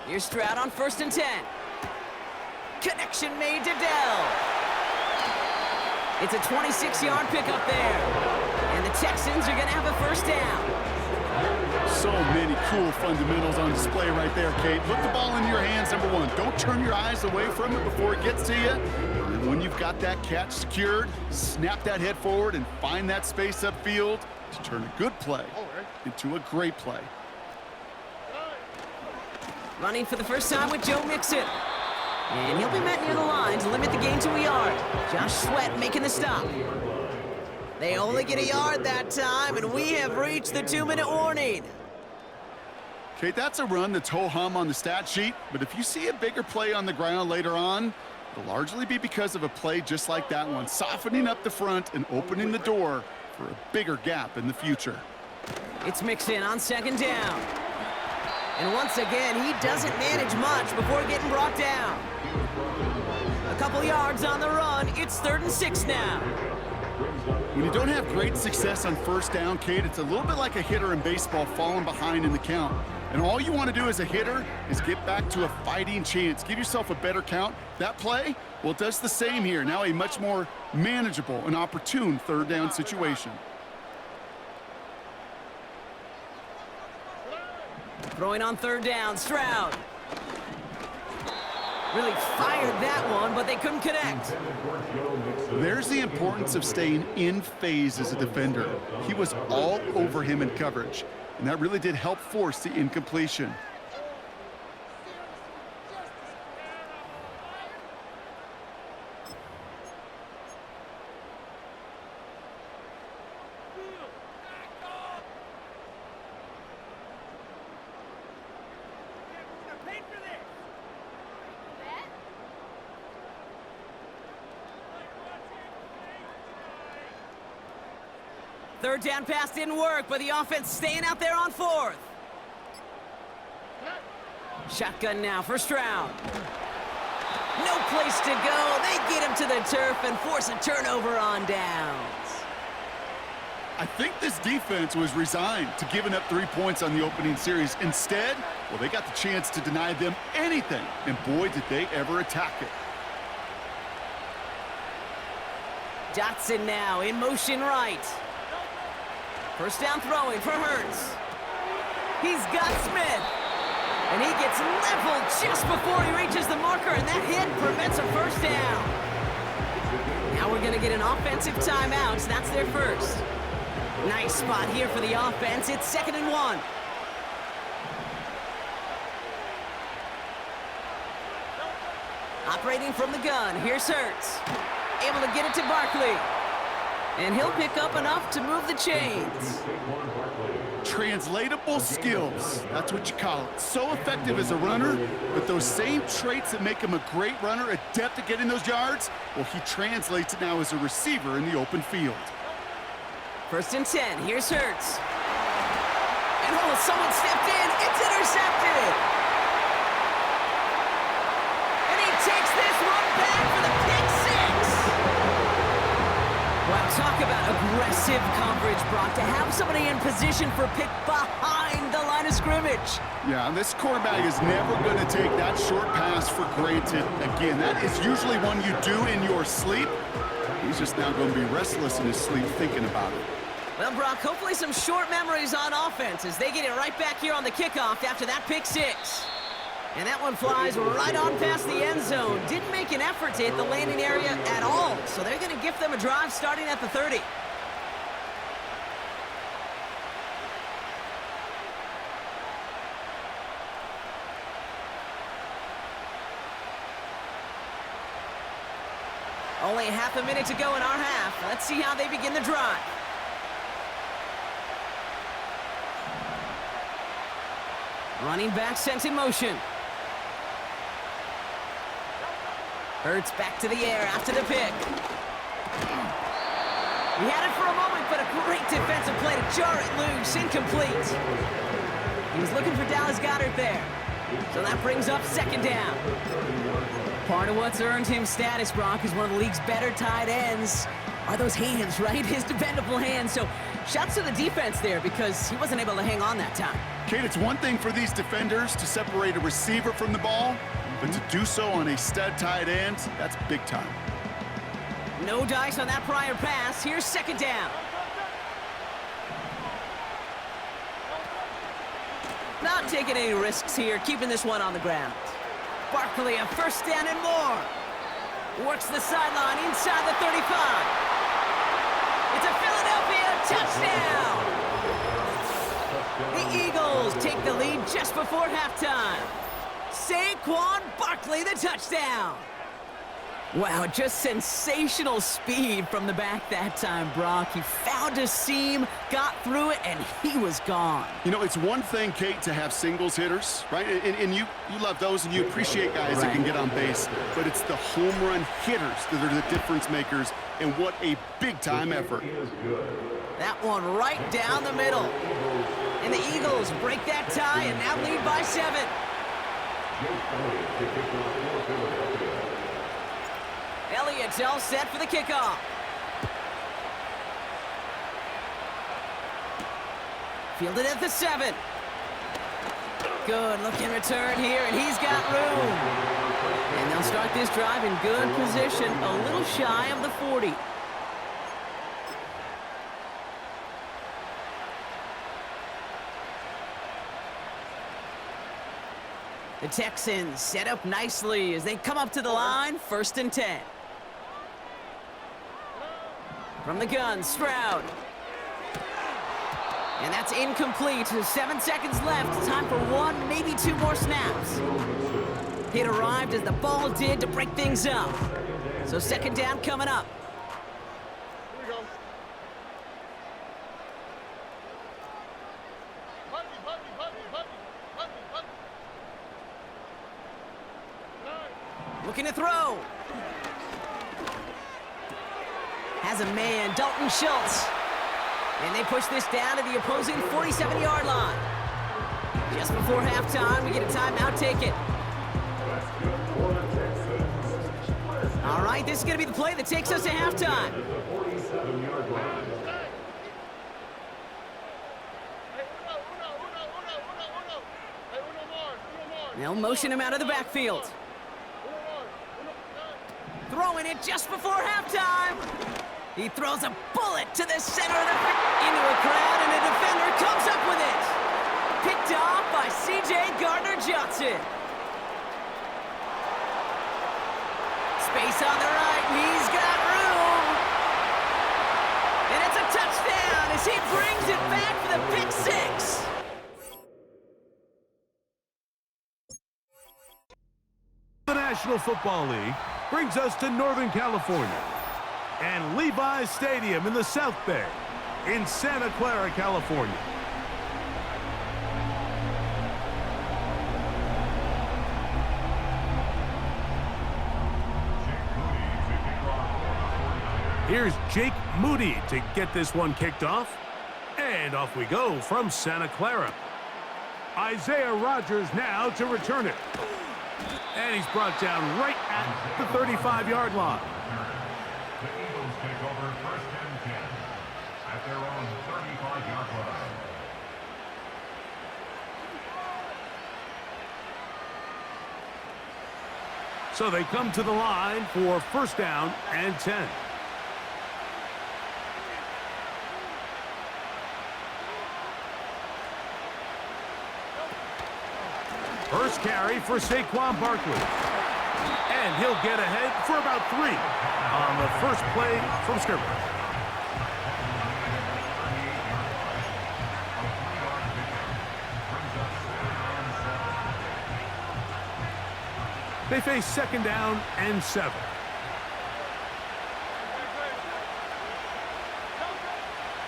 Here's Stroud on 1st and 10. Connection made to Dell. It's a 26-yard pickup there. And the Texans are going to have a first down. So many cool fundamentals on display right there, Kate. Put the ball in your hands, number one. Don't turn your eyes away from it before it gets to you. And when you've got that catch secured, snap that head forward and find that space upfield to turn a good play into a great play. Running for the first time with Joe Mixon. And he'll be met near the line to limit the gain to a yard. Josh Sweat making the stop. They only get a yard that time, and we have reached the 2-minute warning. Kate, that's a run that's ho-hum on the stat sheet, but if you see a bigger play on the ground later on, it'll largely be because of a play just like that one, softening up the front and opening the door for a bigger gap in the future. It's Mixon on 2nd down. And once again, he doesn't manage much before getting brought down. A couple yards on the run. It's 3rd and 6 now. When you don't have great success on 1st down, Kate, it's a little bit like a hitter in baseball falling behind in the count. And all you want to do as a hitter is get back to a fighting chance. Give yourself a better count. That play, well, it does the same here. Now a much more manageable and opportune 3rd down situation. Throwing on 3rd down, Stroud. Really fired that one, but they couldn't connect. There's the importance of staying in phase as a defender. He was all over him in coverage, and that really did help force the incompletion. Third down pass didn't work, but the offense staying out there on 4th. Shotgun now for Stroud. No place to go. They get him to the turf and force a turnover on downs. I think this defense was resigned to giving up 3 points on the opening series. Instead, well, they got the chance to deny them anything, and boy, did they ever attack it. Dotson now in motion right. First down throwing for Hurts. He's got Smith. And he gets leveled just before he reaches the marker, and that hit prevents a first down. Now we're going to get an offensive timeout, so that's their first. Nice spot here for the offense. It's 2nd and 1. Operating from the gun, here's Hurts. Able to get it to Barkley. And he'll pick up enough to move the chains. Translatable skills, that's what you call it. So effective as a runner, but those same traits that make him a great runner, adept at getting those yards, well, he translates it now as a receiver in the open field. 1st and 10, here's Hurts. And oh, someone stepped in, it's intercepted! And he takes this one back for the pick 6! Wow, talk about aggressive coverage, Brock, to have somebody in position for a pick behind the line of scrimmage. Yeah, this quarterback is never going to take that short pass for granted. Again, that is usually one you do in your sleep. He's just now going to be restless in his sleep thinking about it. Well, Brock, hopefully some short memories on offense as they get it right back here on the kickoff after that pick 6. And that one flies right on past the end zone. Didn't make an effort to hit the landing area at all. So they're going to gift them a drive starting at the 30. Only half a minute to go in our half. Let's see how they begin the drive. Running back sent in motion. Hurts back to the air after the pick. He had it for a moment, but a great defensive play to jar it loose. Incomplete. He was looking for Dallas Goedert there. So that brings up 2nd down. Part of what's earned him status, Brock, is one of the league's better tight ends. Are those hands, right? His dependable hands. So shouts to the defense there because he wasn't able to hang on that time. Kate, it's one thing for these defenders to separate a receiver from the ball, but to do so on a stud tight end, that's big time. No dice on that prior pass. Here's second down. Not taking any risks here, keeping this one on the ground. Barkley, a first down and more. Works the sideline inside the 35. It's a Philadelphia touchdown! The Eagles take the lead just before halftime. Saquon Barkley, the touchdown. Wow, just sensational speed from the back that time, Brock. He found a seam, got through it, and he was gone. You know, it's one thing, Kate, to have singles hitters, right? And you love those, and you appreciate guys that can get on base. But it's the home run hitters that are the difference makers, and what a big-time effort. That one right down the middle. And the Eagles break that tie and now lead by 7. Elliott's all set for the kickoff. Fielded at the 7. Good looking return here, and he's got room. And they'll start this drive in good position, a little shy of the 40. The Texans set up nicely as they come up to the line, 1st and 10. From the gun, Stroud. And that's incomplete. 7 seconds left. Time for 1, maybe 2 more snaps. Hit arrived as the ball did to break things up. So second down coming up. Looking to throw. Has a man, Dalton Schultz. And they push this down to the opposing 47-yard line. Just before halftime, we get a timeout, take it. All right, this is going to be the play that takes us to halftime. They'll motion him out of the backfield. Throwing it just before halftime. He throws a bullet to the center of the field. Into a crowd, and a defender comes up with it. Picked off by C.J. Gardner-Johnson. Space on the right, he's got room. And it's a touchdown as he brings it back for the pick 6. The National Football League brings us to Northern California and Levi's Stadium in the South Bay in Santa Clara, California. Here's Jake Moody to get this one kicked off. And off we go from Santa Clara. Isaiah Rodgers now to return it. And he's brought down right at the 35-yard line. The Eagles take over 1st and 10 at their own 35-yard line. So they come to the line for 1st down and 10. First carry for Saquon Barkley. And he'll get ahead for about 3 on the first play from scrimmage. They face 2nd down and 7.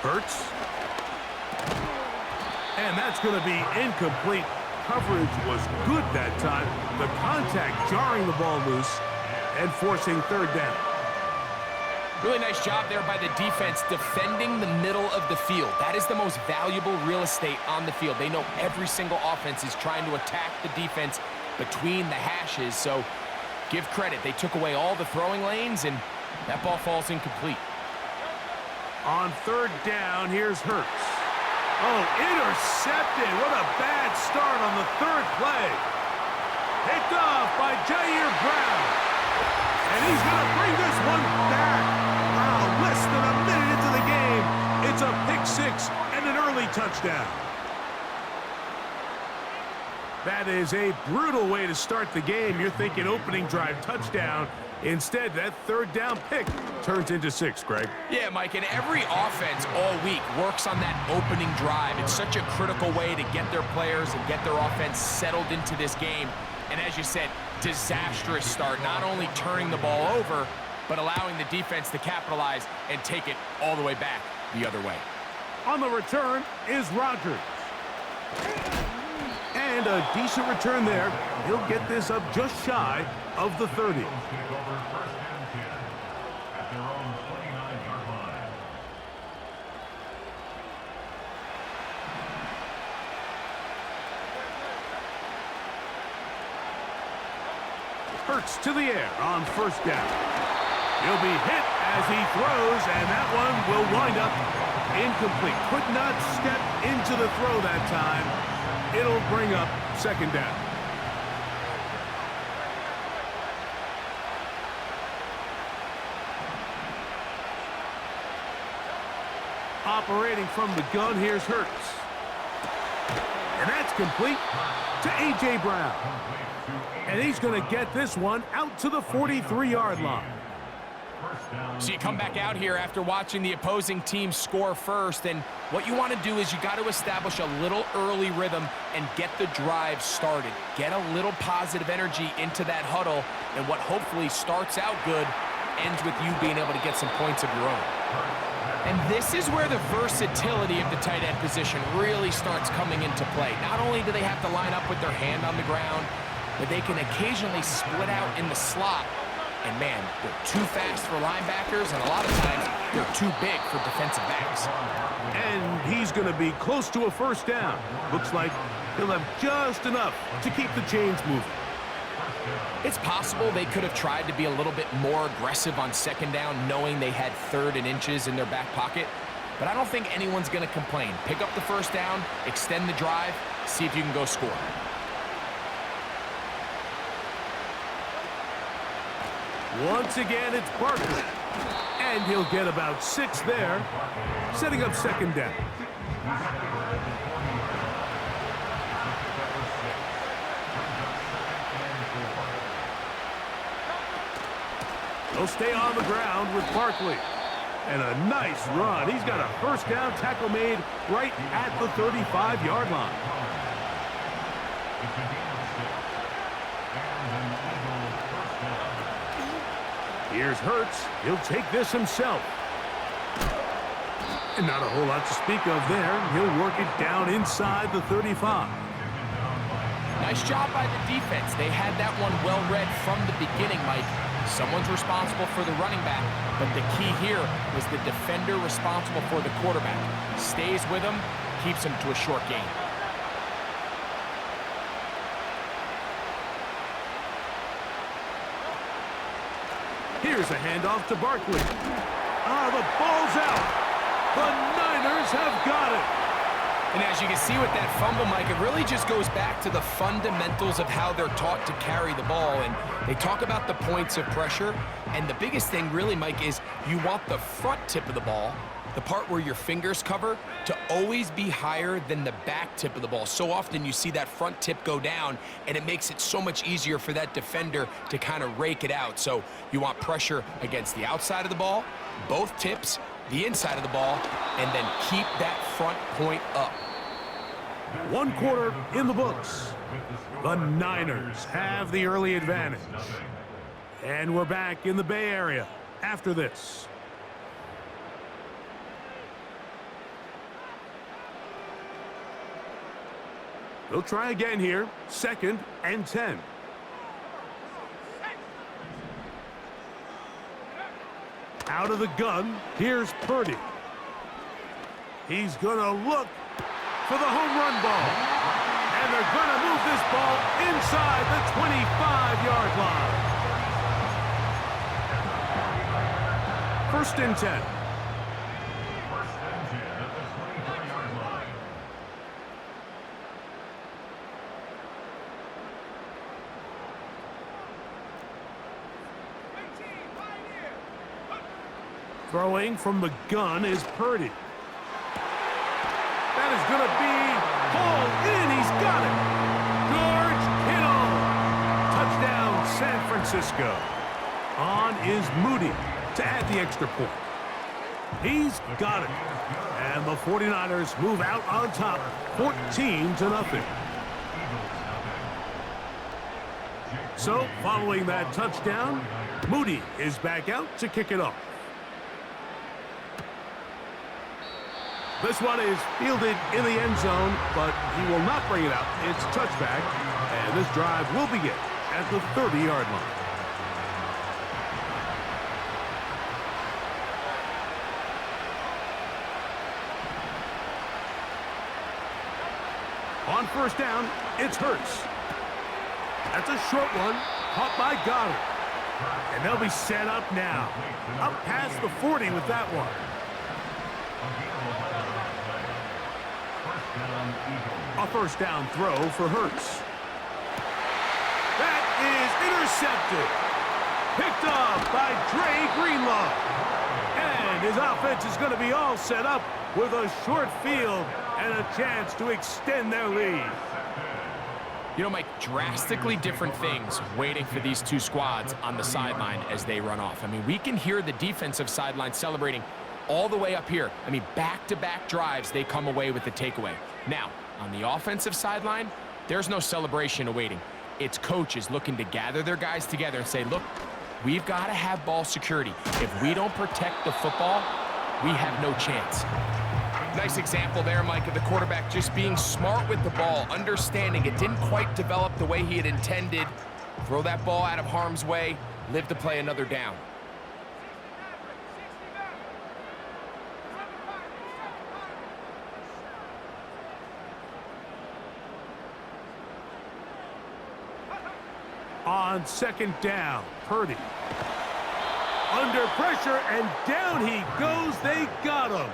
Hurts. And that's going to be incomplete. Coverage was good that time. The contact jarring the ball loose and forcing 3rd down. Really nice job there by the defense defending the middle of the field. That is the most valuable real estate on the field. They know every single offense is trying to attack the defense between the hashes, so give credit. They took away all the throwing lanes, and that ball falls incomplete. On 3rd down, here's Hurts. Oh, intercepted. What a bad start on the third play. Picked off by Jair Brown. And he's going to bring this one back. Wow, less than a minute into the game. It's a pick six and an early touchdown. That is a brutal way to start the game. You're thinking opening drive touchdown. Instead, that third down pick turns into 6, Greg. Yeah, Mike, and every offense all week works on that opening drive. It's such a critical way to get their players and get their offense settled into this game. And as you said, disastrous start, not only turning the ball over, but allowing the defense to capitalize and take it all the way back the other way. On the return is Rodgers. And a decent return there. He'll get this up just shy of the 30. Take over first and 10 at their own 29-yard line. Hurts to the air on first down. He'll be hit as he throws, and that one will wind up incomplete. Could not step into the throw that time. It'll bring up second down. Operating from the gun, here's Hurts. And that's complete to A.J. Brown. And he's going to get this one out to the 43-yard line. So you come back out here after watching the opposing team score first, and what you want to do is you got to establish a little early rhythm and get the drive started. Get a little positive energy into that huddle, and what hopefully starts out good ends with you being able to get some points of your own. And this is where the versatility of the tight end position really starts coming into play. Not only do they have to line up with their hand on the ground, but they can occasionally split out in the slot. And man, they're too fast for linebackers, and a lot of times they're too big for defensive backs. And he's going to be close to a first down. Looks like he'll have just enough to keep the chains moving. It's possible they could have tried to be a little bit more aggressive on second down, knowing they had 3rd and inches in their back pocket. But I don't think anyone's going to complain. Pick up the first down, extend the drive, see if you can go score. Once again, it's Barkley. And he'll get about 6 there, setting up second down. He'll stay on the ground with Barkley. And a nice run. He's got a first down tackle made right at the 35-yard line. Here's Hurts. He'll take this himself. And not a whole lot to speak of there. He'll work it down inside the 35. Nice job by the defense. They had that one well read from the beginning, Mike. Someone's responsible for the running back, but the key here was the defender responsible for the quarterback. Stays with him, keeps him to a short gain. Here's a handoff to Barkley. The ball's out. The Niners have got it. And as you can see with that fumble, Mike, it really just goes back to the fundamentals of how they're taught to carry the ball. And they talk about the points of pressure. And the biggest thing really, Mike, is you want the front tip of the ball, the part where your fingers cover, to always be higher than the back tip of the ball. So often you see that front tip go down, and it makes it so much easier for that defender to kind of rake it out. So you want pressure against the outside of the ball, both tips, the inside of the ball, and then keep that front point up. 1 quarter in the books. The Niners have the early advantage. And we're back in the Bay Area after this. They'll try again here. 2nd and 10. Out of the gun, here's Purdy. He's going to look for the home run ball. And they're going to move this ball inside the 25-yard line. 1st and 10. First and 10 at the 25-yard line. Throwing from the gun is Purdy. That is going to be hauled in. He's got it. George Kittle. Touchdown, San Francisco. On is Moody to add the extra point. He's got it. And the 49ers move out on top, 14-0. So, following that touchdown, Moody is back out to kick it off. This one is fielded in the end zone, but he will not bring it out. It's touchback, and this drive will begin at the 30-yard line. On first down, it's Hurts. That's a short one, caught by Goddard. And they'll be set up now. Up past the 40 with that one. A first down throw for Hurts. That is intercepted. Picked up by Dre Greenlaw. And his offense is going to be all set up with a short field and a chance to extend their lead. You know, Mike, drastically different things waiting for these two squads on the sideline as they run off. I mean, we can hear the defensive sideline celebrating all the way up here. I mean, back-to-back drives, they come away with the takeaway. Now, on the offensive sideline, there's no celebration awaiting. It's coaches looking to gather their guys together and say, look, we've got to have ball security. If we don't protect the football, we have no chance. Nice example there, Mike, of the quarterback just being smart with the ball, understanding it didn't quite develop the way he had intended. Throw that ball out of harm's way, live to play another down. On second down, Purdy. Under pressure, and down he goes. They got him.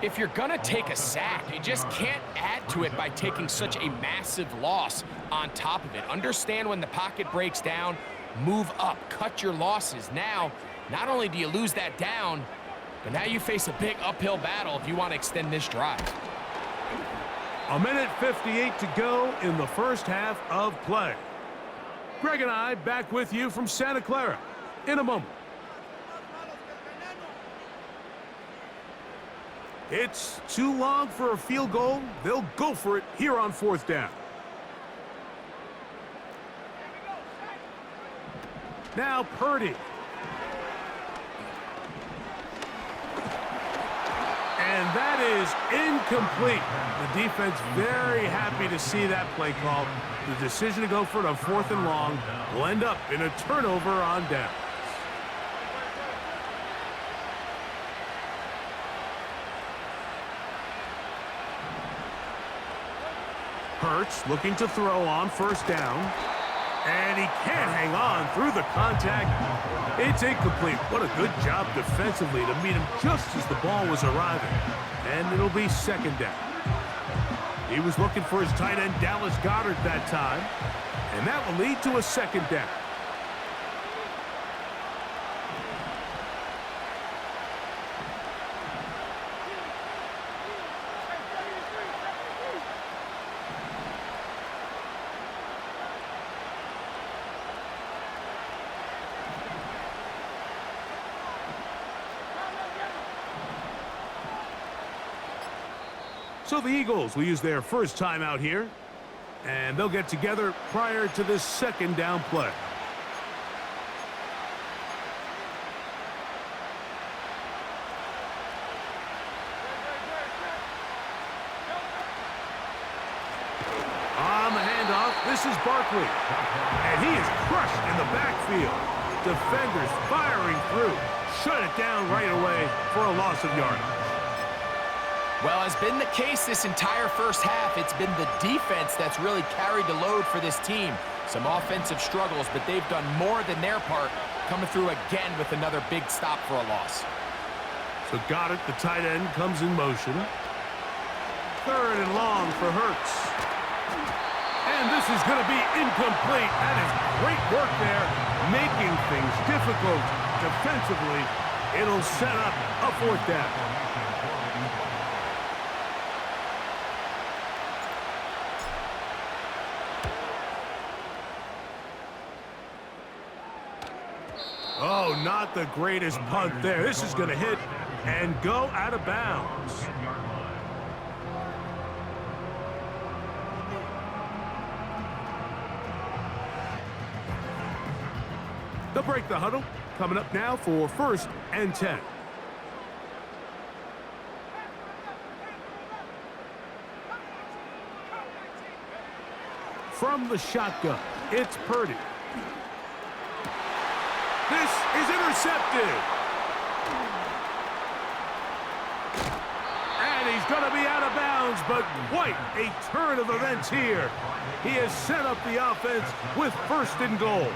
If you're going to take a sack, you just can't add to it by taking such a massive loss on top of it. Understand when the pocket breaks down, move up, cut your losses. Now, not only do you lose that down, but now you face a big uphill battle if you want to extend this drive. A minute 58 to go in the first half of play. Greg and I back with you from Santa Clara in a moment. It's too long for a field goal. They'll go for it here on fourth down. Now Purdy. And that is incomplete. The defense very happy to see that play call. The decision to go for it on fourth and long will end up in a turnover on down. Hurts looking to throw on first down. And he can't hang on through the contact. It's incomplete. What a good job defensively to meet him just as the ball was arriving. And it'll be second down. He was looking for his tight end, Dallas Goedert, that time. And that will lead to a second down. So the Eagles will use their first time out here, and they'll get together prior to this second down play. On the handoff, this is Barkley, and he is crushed in the backfield. Defenders firing through, shut it down right away for a loss of yardage. Well, as been the case this entire first half, it's been the defense that's really carried the load for this team. Some offensive struggles, but they've done more than their part, coming through again with another big stop for a loss. So Goddard, the tight end, comes in motion. Third and long for Hurts. And this is going to be incomplete. That is great work there, making things difficult defensively. It'll set up a 4th down. Oh, not the greatest punt there. This is going to hit and go out of bounds. They'll break the huddle. Coming up now for 1st and 10. From the shotgun, it's Purdy. This is intercepted. And he's going to be out of bounds, but quite a turn of events here. He has set up the offense with 1st and goal.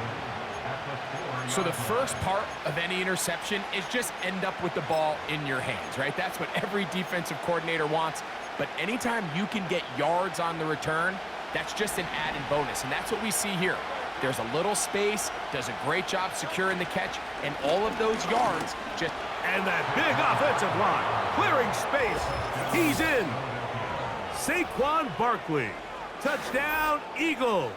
So the first part of any interception is just end up with the ball in your hands, right? That's what every defensive coordinator wants. But anytime you can get yards on the return, that's just an added bonus. And that's what we see here. There's a little space, does a great job securing the catch, and all of those yards just... And that big offensive line, clearing space. He's in. Saquon Barkley. Touchdown, Eagles.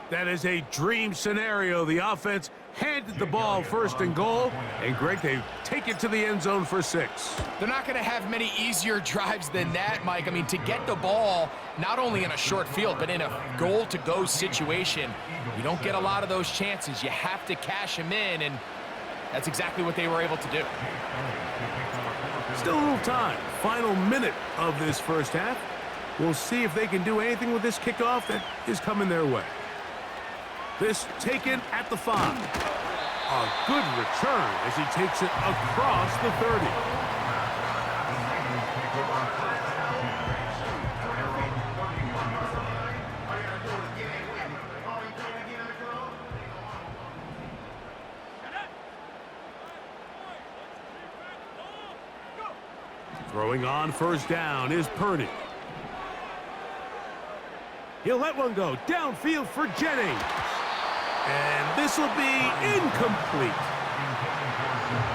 That is a dream scenario. The offense handed the ball 1st and goal. And, Greg, they take it to the end zone for 6. They're not going to have many easier drives than that, Mike. I mean, to get the ball not only in a short field, but in a goal-to-go situation, you don't get a lot of those chances. You have to cash them in, and that's exactly what they were able to do. Still a little time. Final minute of this 1st half. We'll see if they can do anything with this kickoff that is coming their way. This taken at the 5. A good return as he takes it across the 30. Throwing on 1st down is Purdy. He'll let one go downfield for Jennings. And this will be incomplete.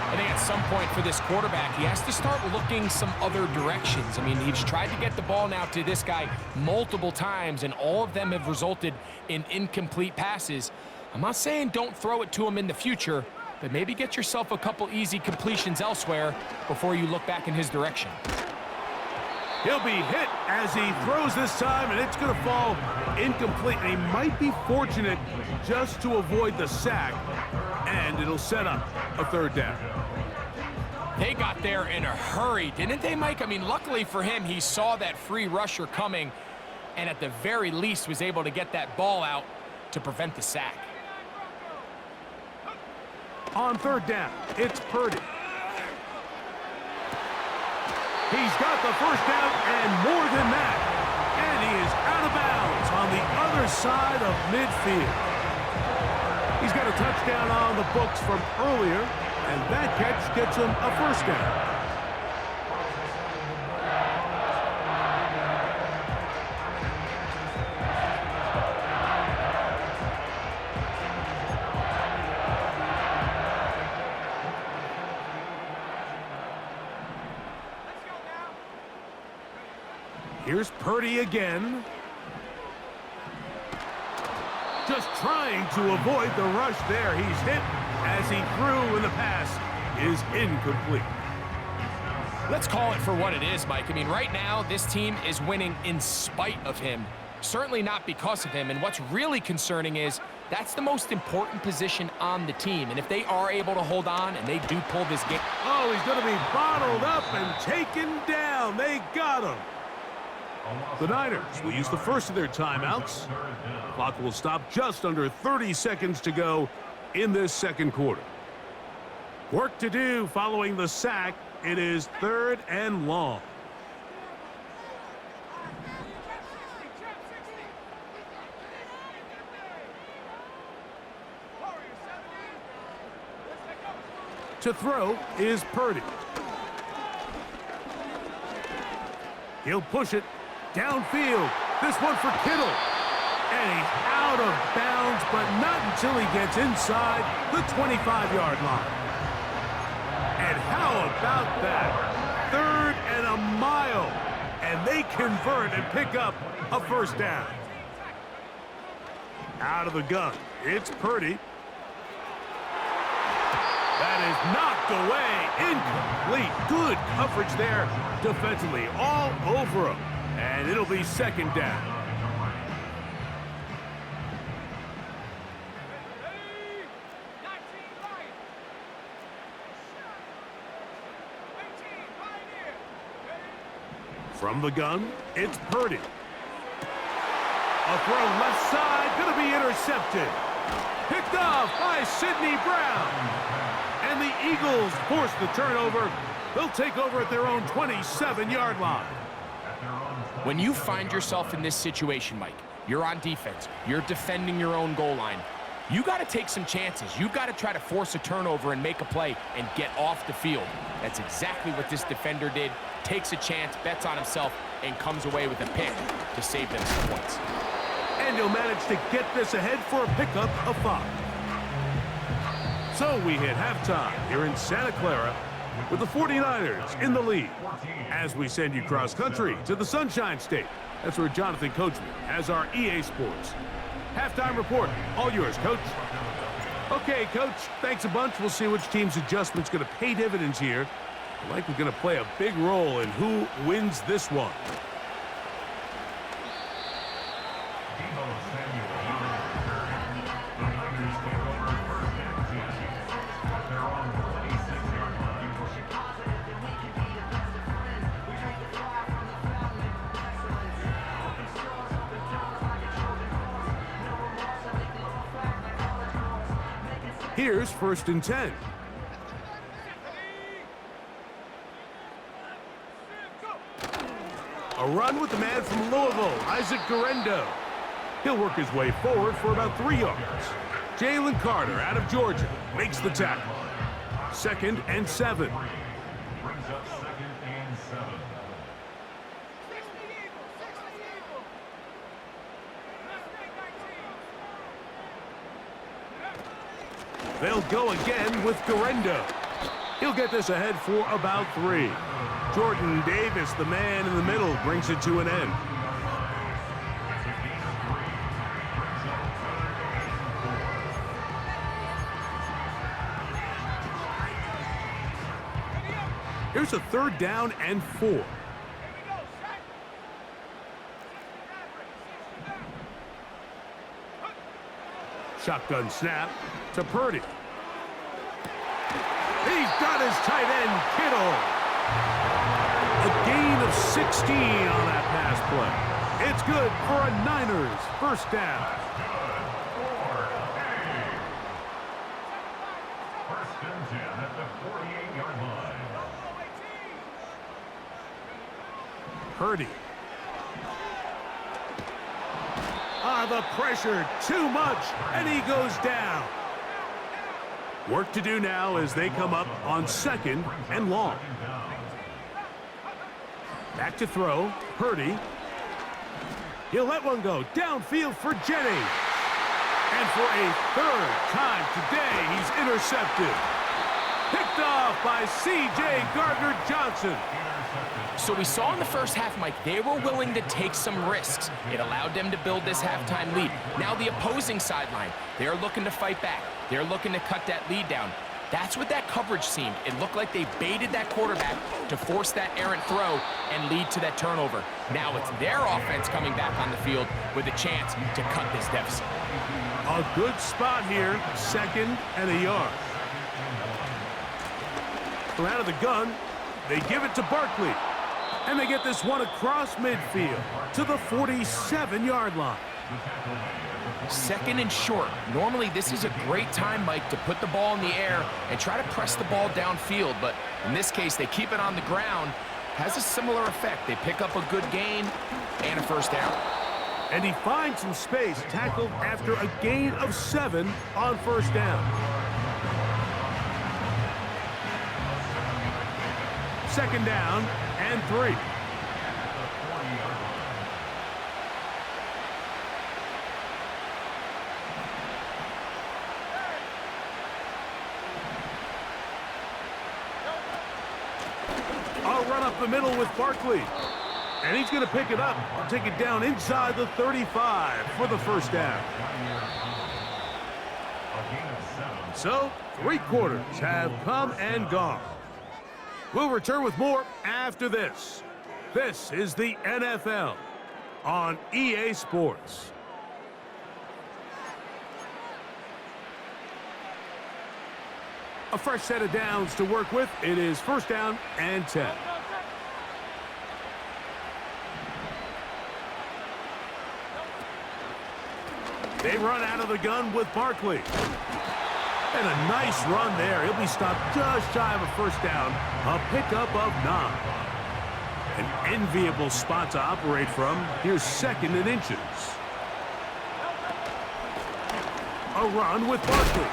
I think at some point for this quarterback, he has to start looking some other directions. I mean, he's tried to get the ball now to this guy multiple times, and all of them have resulted in incomplete passes. I'm not saying don't throw it to him in the future, but maybe get yourself a couple easy completions elsewhere before you look back in his direction. He'll be hit as he throws this time, and it's going to fall incomplete. And he might be fortunate just to avoid the sack, and it'll set up a 3rd down. They got there in a hurry, didn't they, Mike? I mean, luckily for him, he saw that free rusher coming, and at the very least was able to get that ball out to prevent the sack. On 3rd down, it's Purdy. He's got the 1st down and more than that. And he is out of bounds on the other side of midfield. He's got a touchdown on the books from earlier, and that catch gets him a 1st down. Here's Purdy again. Just trying to avoid the rush there. He's hit as he threw, and the pass is incomplete. Let's call it for what it is, Mike. I mean, right now, this team is winning in spite of him. Certainly not because of him. And what's really concerning is that's the most important position on the team. And if they are able to hold on and they do pull this game... Oh, he's going to be bottled up and taken down. They got him. The Niners will use the first of their timeouts. The clock will stop just under 30 seconds to go in this 2nd quarter. Work to do following the sack. It is 3rd and long. To throw is Purdy. He'll push it downfield. This one for Kittle. And he's out of bounds, but not until he gets inside the 25-yard line. And how about that? 3rd and a mile. And they convert and pick up a first down. Out of the gun, it's Purdy. That is knocked away. Incomplete. Good coverage there defensively. All over him. And it'll be 2nd down. From the gun, it's Purdy. A throw left side, going to be intercepted. Picked off by Sidney Brown. And the Eagles force the turnover. They'll take over at their own 27-yard line. When you find yourself in this situation, Mike, you're on defense, you're defending your own goal line, you got to take some chances. You got to try to force a turnover and make a play and get off the field. That's exactly what this defender did. Takes a chance, bets on himself, and comes away with a pick to save them some points. And he'll manage to get this ahead for a pickup of 5. So we hit halftime here in Santa Clara with the 49ers in the lead. As we send you cross-country to the Sunshine State. That's where Jonathan Coachman has our EA Sports halftime report. All yours, Coach. Okay, Coach, thanks a bunch. We'll see which team's adjustment's going to pay dividends here. Likely going to play a big role in who wins this one. Here's 1st and 10. A run with the man from Louisville, Isaac Garendo. He'll work his way forward for about 3 yards. Jalen Carter out of Georgia makes the tackle. 2nd and 7. Brings up 2nd and 7. They'll go again with Garendo. He'll get this ahead for about 3. Jordan Davis, the man in the middle, brings it to an end. Here's a 3rd down and 4. Shotgun snap to Purdy. He's got his tight end, Kittle. A gain of 16 on that pass play. It's good for a Niners first down. 1st and 10 at the 48-yard line. Purdy. The pressure, too much, and he goes down. Work to do now as they come up on 2nd and long. Back to throw, Purdy. He'll let one go downfield for Jennings. And for a 3rd time today, he's intercepted. Picked off by C.J. Gardner-Johnson. So we saw in the first half, Mike, they were willing to take some risks. It allowed them to build this halftime lead. Now the opposing sideline, they're looking to fight back. They're looking to cut that lead down. That's what that coverage seemed. It looked like they baited that quarterback to force that errant throw and lead to that turnover. Now it's their offense coming back on the field with a chance to cut this deficit. A good spot here, 2nd and a yard. From out of the gun, they give it to Barkley. And they get this one across midfield to the 47-yard line. 2nd and short. Normally, this is a great time, Mike, to put the ball in the air and try to press the ball downfield. But in this case, they keep it on the ground. Has a similar effect. They pick up a good gain and a first down. And he finds some space, tackled after a gain of 7 on first down. 2nd down and 3. A run up the middle with Barkley. And he's going to pick it up and take it down inside the 35 for the first down. So, 3 quarters have come and gone. We'll return with more after this. This is the NFL on EA Sports. A fresh set of downs to work with. It is first down and 10. They run out of the gun with Barkley. And a nice run there. He'll be stopped just shy of a first down. A pickup of 9. An enviable spot to operate from. Here's 2nd and inches. A run with Barkley.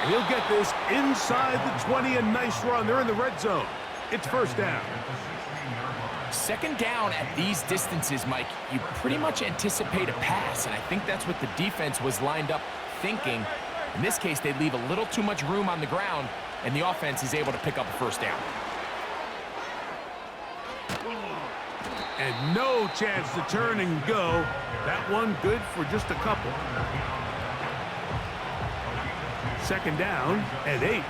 And he'll get this inside the 20. A nice run. They're in the red zone. It's first down. 2nd down at these distances, Mike, you pretty much anticipate a pass, and I think that's what the defense was lined up thinking. In this case, they leave a little too much room on the ground, and the offense is able to pick up a first down. And no chance to turn and go. That one good for just a couple. 2nd down and 8.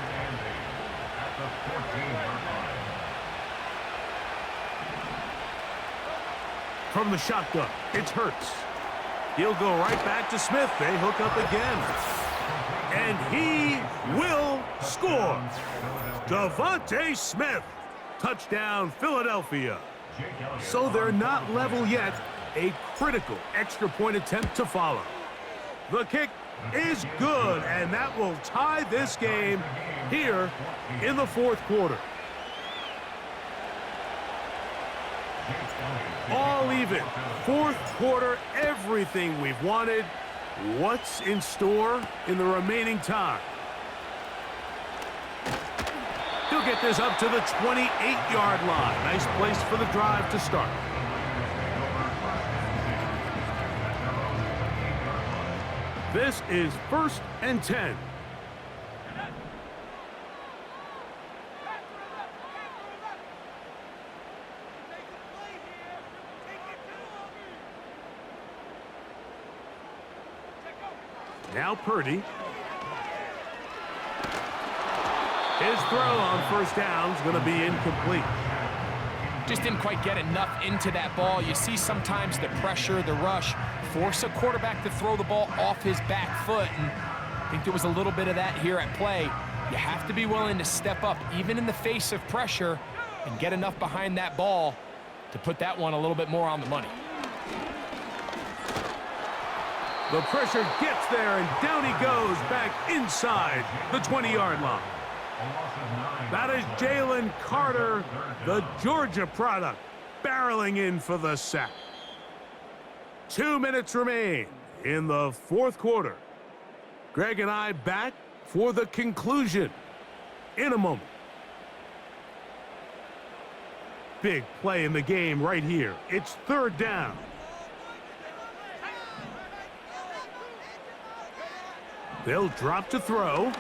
From the shotgun, it's Hurts. He'll go right back to Smith. They hook up again. And he will score. Devontae Smith. Touchdown, Philadelphia. So they're not level yet. A critical extra point attempt to follow. The kick is good, and that will tie this game here in the 4th quarter. All even. 4th quarter, everything we've wanted. What's in store in the remaining time? He'll get this up to the 28-yard line. Nice place for the drive to start. This is 1st and 10. Now Purdy. His throw on first down is going to be incomplete. Just didn't quite get enough into that ball. You see sometimes the pressure, the rush, force a quarterback to throw the ball off his back foot. And I think there was a little bit of that here at play. You have to be willing to step up, even in the face of pressure, and get enough behind that ball to put that one a little bit more on the money. The pressure gets there, and down he goes back inside the 20-yard line. That is Jalen Carter, the Georgia product, barreling in for the sack. 2 minutes remain in the 4th quarter. Greg and I back for the conclusion in a moment. Big play in the game right here. It's 3rd down. They'll drop to throw.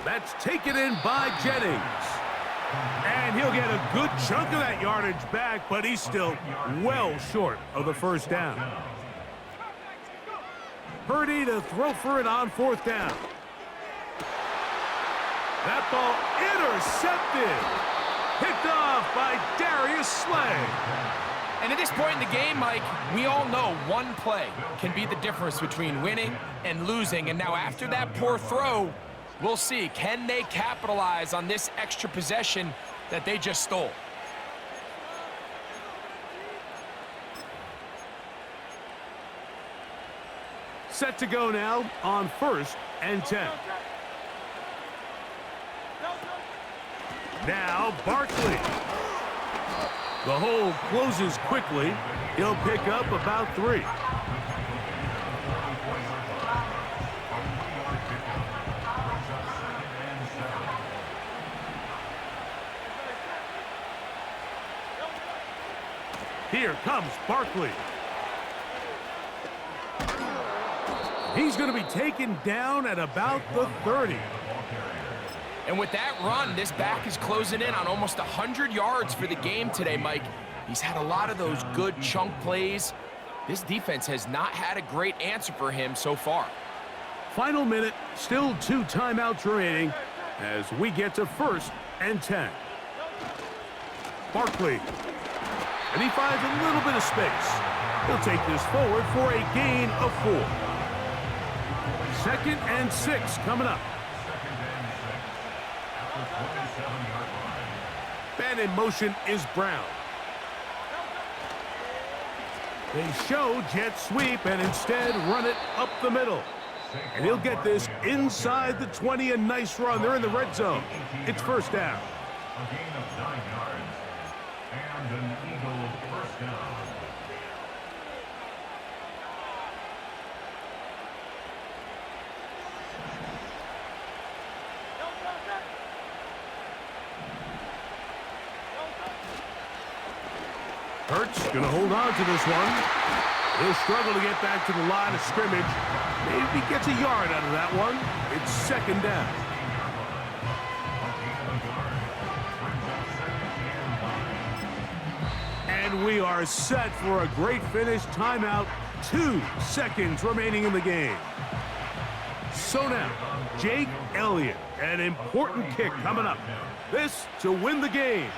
That's taken in by Jennings. And he'll get a good chunk of that yardage back, but he's still well short of the first down. Purdy to throw for it on 4th down. That ball intercepted. Picked off by Darius Slay. And at this point in the game, Mike, we all know one play can be the difference between winning and losing. And now after that poor throw, we'll see, can they capitalize on this extra possession that they just stole? Set to go now on 1st and 10. Now Barkley. The hole closes quickly. He'll pick up about 3. Here comes Barkley. He's going to be taken down at about the 30. And with that run, this back is closing in on almost 100 yards for the game today, Mike. He's had a lot of those good chunk plays. This defense has not had a great answer for him so far. Final minute, still 2 timeouts remaining as we get to 1st and 10. Barkley. And he finds a little bit of space. He'll take this forward for a gain of 4. 2nd and 6 coming up. Man in motion is Brown. They show jet sweep and instead run it up the middle. And he'll get this inside the 20. A nice run. They're in the red zone. It's 1st down. A gain of 9 yards. And an Eagle 1st down. Hurts going to hold on to this one. He'll struggle to get back to the line of scrimmage. Maybe gets a yard out of that one. It's 2nd down. And we are set for a great finish. Timeout. 2 seconds remaining in the game. So now, Jake Elliott. An important kick coming up. This to win the game.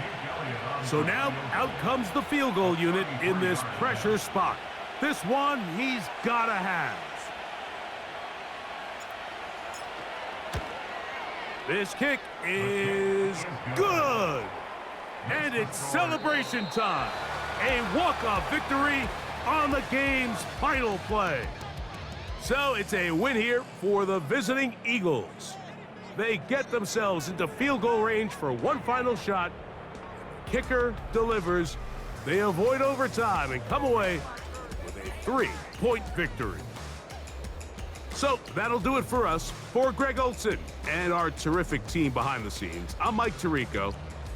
So now out comes the field goal unit in this pressure spot. This one he's got to have. This kick is good. And it's celebration time. A walk-off victory on the game's final play. So it's a win here for the visiting Eagles. They get themselves into field goal range for one final shot. Kicker delivers. They avoid overtime and come away with a 3-point victory. So that'll do it for us. For Greg Olson and our terrific team behind the scenes, I'm Mike Tirico.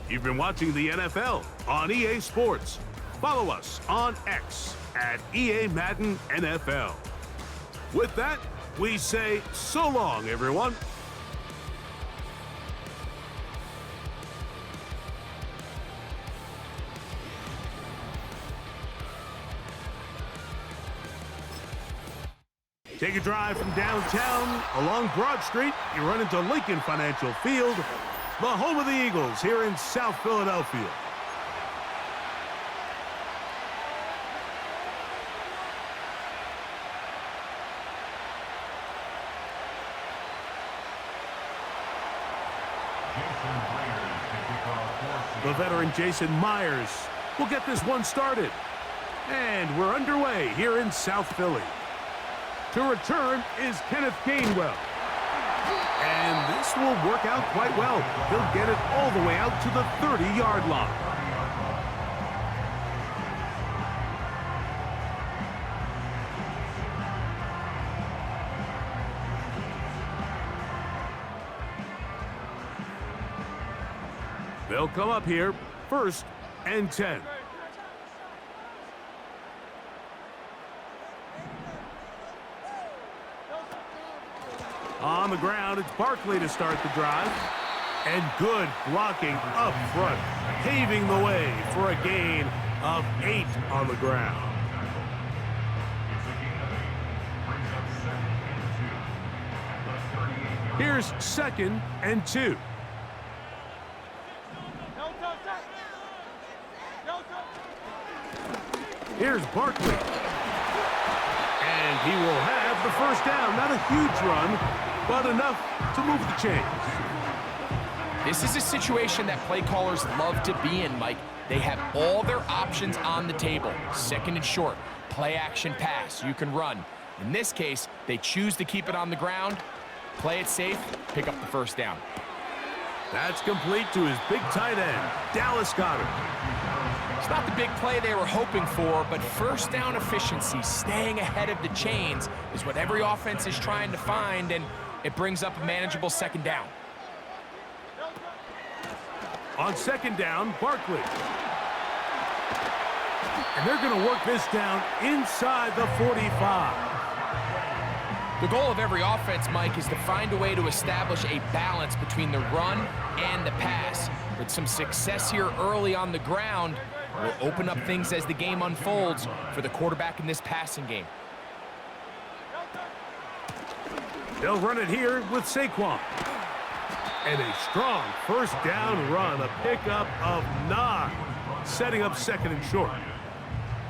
You've been watching the NFL on EA Sports. Follow us on X at EA Madden NFL. With that, we say so long, everyone. Take a drive from downtown along Broad Street. You run into Lincoln Financial Field, the home of the Eagles here in South Philadelphia. The veteran Jason Myers will get this one started. And we're underway here in South Philly. To return is Kenneth Gainwell. And this will work out quite well. He'll get it all the way out to the 30-yard line. They'll come up here, 1st and 10. On the ground, it's Barkley to start the drive. And good blocking up front, paving the way for a gain of 8 on the ground. Here's 2nd and 2. Here's Barkley. And he will have the 1st down. Not a huge run, but enough to move the chains. This is a situation that play callers love to be in, Mike. They have all their options on the table. 2nd and short, play action pass, you can run. In this case, they choose to keep it on the ground, play it safe, pick up the 1st down. That's complete to his big tight end, Dallas Goedert. It's not the big play they were hoping for, but 1st down efficiency, staying ahead of the chains, is what every offense is trying to find, and it brings up a manageable 2nd down. On 2nd down, Barkley. And they're going to work this down inside the 45. The goal of every offense, Mike, is to find a way to establish a balance between the run and the pass. With some success here early on the ground, will open up things as the game unfolds for the quarterback in this passing game. They'll run it here with Saquon. And a strong first down run, a pickup of 9, setting up second and short.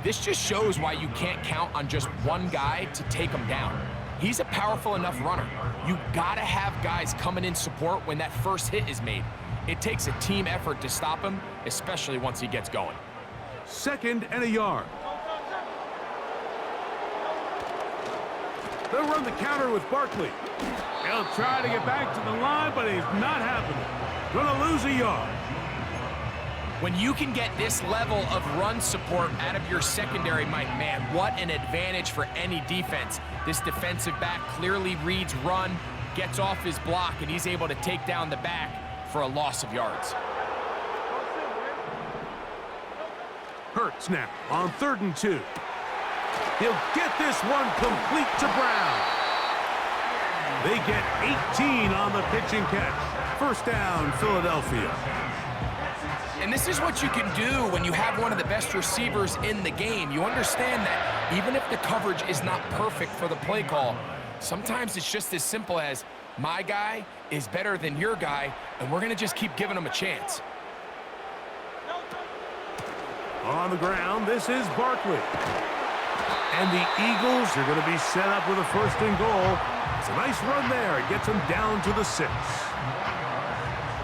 This just shows why you can't count on just one guy to take him down. He's a powerful enough runner. You gotta have guys coming in support when that first hit is made. It takes a team effort to stop him, especially once he gets going. 2nd and a yard. They'll run the counter with Barkley. He'll try to get back to the line, but it's not happening. Gonna lose a yard. When you can get this level of run support out of your secondary, Mike, man, what an advantage for any defense. This defensive back clearly reads run, gets off his block, and he's able to take down the back for a loss of yards. Hurts now on 3rd and 2. He'll get this one complete to Brown. They get 18 on the pitch and catch. First down, Philadelphia. And this is what you can do when you have one of the best receivers in the game. You understand that even if the coverage is not perfect for the play call, sometimes it's just as simple as my guy is better than your guy, and we're going to just keep giving him a chance. On the ground, this is Barkley. And the Eagles are going to be set up with a 1st and goal. It's a nice run there. It gets them down to the 6.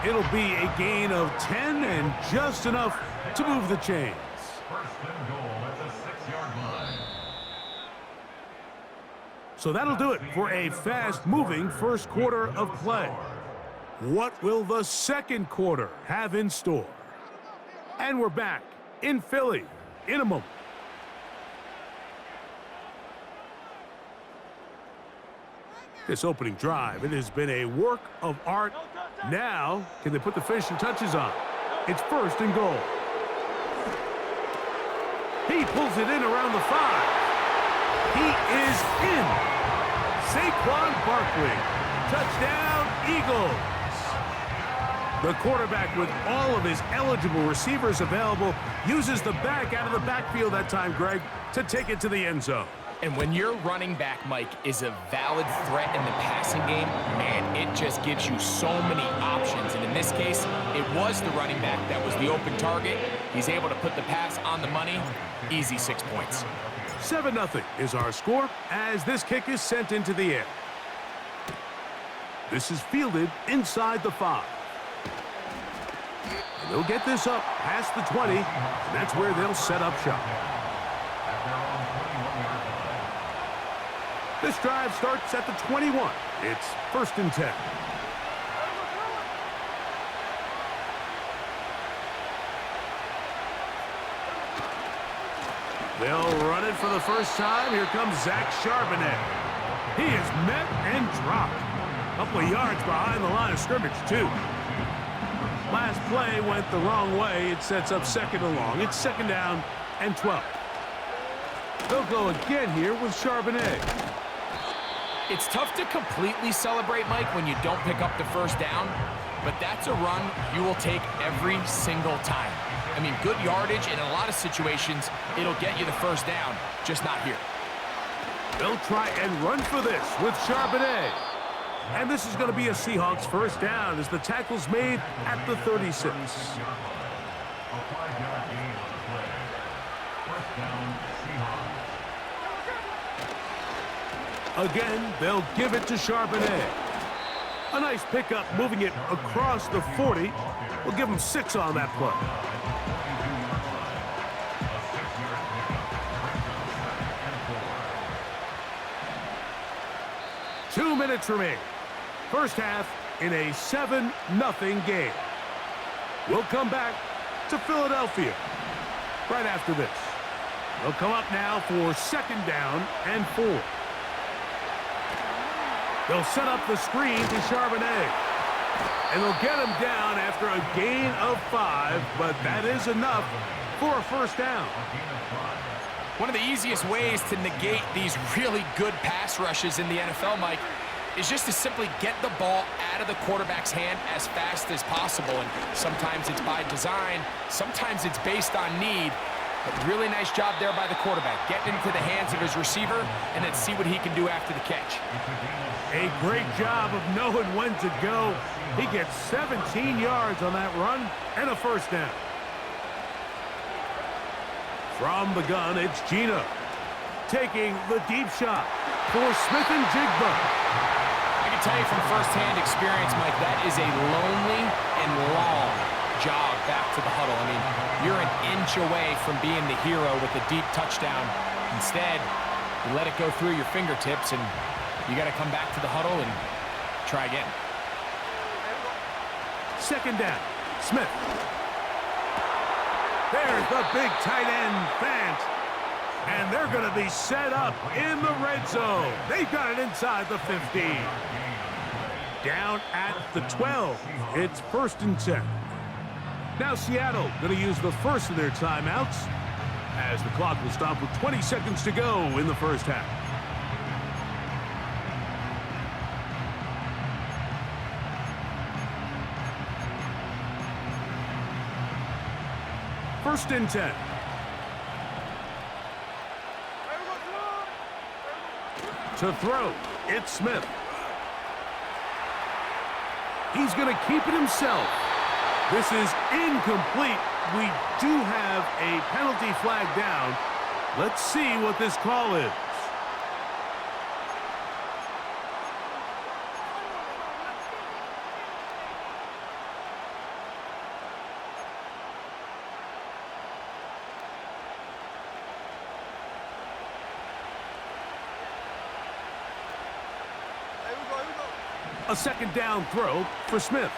It'll be a gain of 10 and just enough to move the chains. 1st and goal at the 6-yard line. So that'll do it for a fast-moving first quarter of play. What will the second quarter have in store? And we're back in Philly in a moment. This opening drive, it has been a work of art. Now, can they put the finishing touches on? It's 1st and goal. He pulls it in around the 5. He is in. Saquon Barkley. Touchdown, Eagles. The quarterback, with all of his eligible receivers available, uses the back out of the backfield that time, Greg, to take it to the end zone. And when your running back, Mike, is a valid threat in the passing game, man, it just gives you so many options. And in this case, it was the running back that was the open target. He's able to put the pass on the money. Easy 6 points. 7-0 is our score as this kick is sent into the air. This is fielded inside the 5. And they'll get this up past the 20, and that's where they'll set up shop. This drive starts at the 21. It's 1st and 10. They'll run it for the first time. Here comes Zach Charbonnet. He is met and dropped. A couple of yards behind the line of scrimmage, too. Last play went the wrong way. It sets up 2nd and long. It's 2nd down and 12. They'll go again here with Charbonnet. It's tough to completely celebrate, Mike, when you don't pick up the first down, but that's a run you will take every single time. I mean, good yardage, and in a lot of situations, it'll get you the first down, just not here. They'll try and run for this with Charbonnet. And this is going to be a Seahawks first down as the tackle's made at the 36. A 5-yard gain on the play. 1st down, Seahawks. Again, they'll give it to Charbonnet. A nice pickup, moving it across the 40. We'll give him 6 on that play. 2 minutes remain. First half in a 7-0 game. We'll come back to Philadelphia right after this. They'll come up now for 2nd down and 4. They'll set up the screen to Charbonnet. And they'll get him down after a gain of 5, but that is enough for a first down. One of the easiest ways to negate these really good pass rushes in the NFL, Mike, is just to simply get the ball out of the quarterback's hand as fast as possible. And sometimes it's by design, sometimes it's based on need. But really nice job there by the quarterback. Get into the hands of his receiver and then see what he can do after the catch. A great job of knowing when to go. He gets 17 yards on that run and a first down. From the gun, it's Gino taking the deep shot for Smith and Jigba. I can tell you from firsthand experience, Mike, that is a lonely and long jog back to the huddle. I mean, you're an inch away from being the hero with a deep touchdown. Instead, you let it go through your fingertips, and you got to come back to the huddle and try again. Second down, Smith. There's the big tight end, Fant. And they're going to be set up in the red zone. They've got it inside the 15. Down at the 12. It's 1st and 10. Now Seattle going to use the first of their timeouts as the clock will stop with 20 seconds to go in the first half. First and 10. To throw, it's Smith. He's going to keep it himself. This is incomplete. We do have a penalty flag down. Let's see what this call is. A second down throw for Smith.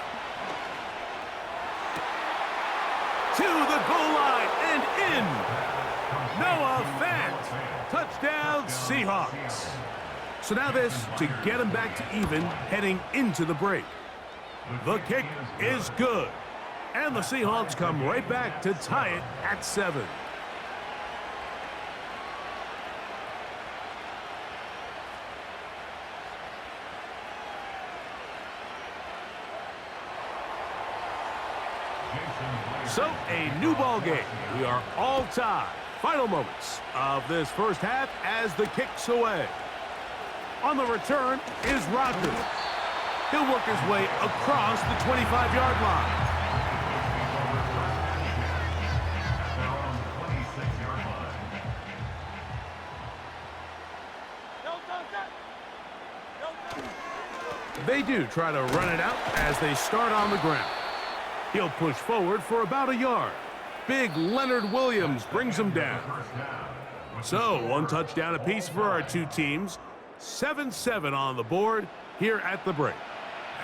To the goal line and in. Noah Fant. Touchdown, Seahawks. So now this to get them back to even heading into the break. The kick is good. And the Seahawks come right back to tie it at 7. So, a new ball game. We are all tied. Final moments of this first half as the kick's away. On the return is Rodgers. He'll work his way across the 25-yard line. They do try to run it out as they start on the ground. He'll push forward for about a yard. Big Leonard Williams brings him down. So, one touchdown apiece for our two teams. 7-7 on the board here at the break.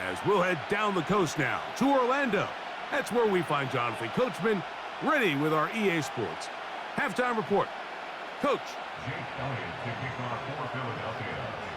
As we'll head down the coast now to Orlando. That's where we find Jonathan Coachman ready with our EA Sports halftime report. Coach. Jake Elliott to kick off for Philadelphia.